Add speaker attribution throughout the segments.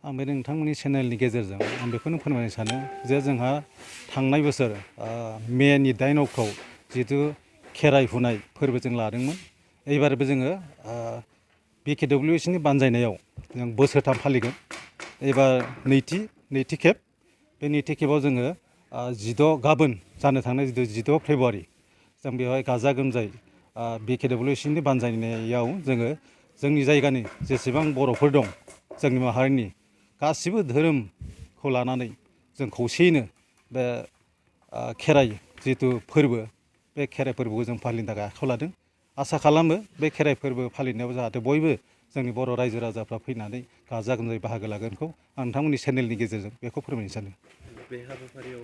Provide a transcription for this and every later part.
Speaker 1: आं बे नोंथांमोननि चेनेलनि गेजेरजों आं बेखौनो फोरमायनो सानो जे जोंहा थांनाय बोसोर मेनि 8 अक्ट'आव जिहेतु खेराइ हुनाय फोरबो जों लादोंमोन। एबारबो जोङो BKWSनि बानजायनायाव जों बोसोरथाम फालिगोन। एबार नैथि खेब बे नैथि खेबाव जोङो गाबोन जानो थांनाय 16 फेब्रुवारि जों बेवहाय गाजा गोमजायै BKWSनि बानजायनायाव जोङो जोंनि जायगानि जेसेबां बर'फोर दं जोंनि माहारिनि गासिबो धोरोमखौ लानानै जों खौसेयैनो बे खेराइ जिहेतु फोरबो बे खेराइ फोरबोखौ जों फालिनो थाखाय आखायाव लादों। आसा खालामो बे खेराइ फोरबो फालिनायाव जाहाथे बयबो जोंनि बर' रायजो राजाफ्रा फैनानै गाजा गोमजायै बाहागो लागोनखौ आं नोंथांमोननि चेनेलनि गेजेरजों बेखौ फोरमायनो सानो।
Speaker 2: बे हाबाफारियाव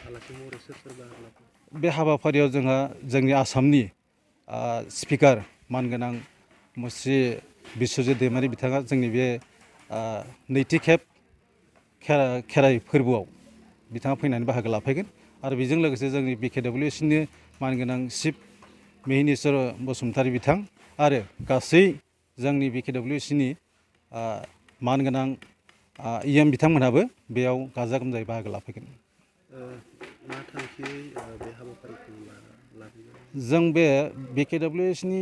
Speaker 2: आलासि महरै सोर बाहागो लागोन?
Speaker 1: बे हाबाफारियाव जोंहा जोंनि आसामनि स्पिकार मानगोनां मुस्रि बिस्वजित दैमारि बिथाङा जोंनि बे नैथि खेब खेराइ फोरबोआव बिथाङा फैनानै बाहागो लाफैगोन आरो बेजों लोगोसे जोंनि BKWSनि मानगोनां चिफ मिहिनीश्वर बसुमतारी बिथां आरो गासै जोंनि BKWSनि मानगोनां EM बिथांमोनहाबो बेयाव गाजा गोमजायै बाहागो लाफैगोन।
Speaker 2: मा थांखियै बे हाबाफारिखौ लादों?
Speaker 1: जों बे BKWSनि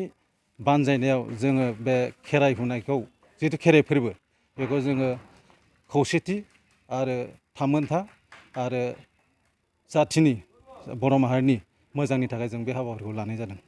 Speaker 1: बानजायनायाव जोङो बे खेराइ हुनायखौ जिहेतु खेराइ फोरबो बेखौ जोङो खौसेथि आरो थामोनथा आरो जाथिनि बर' माहारिनि मोजांनि थाखाय जों बे हाबाफारिखौ लानाय जादों।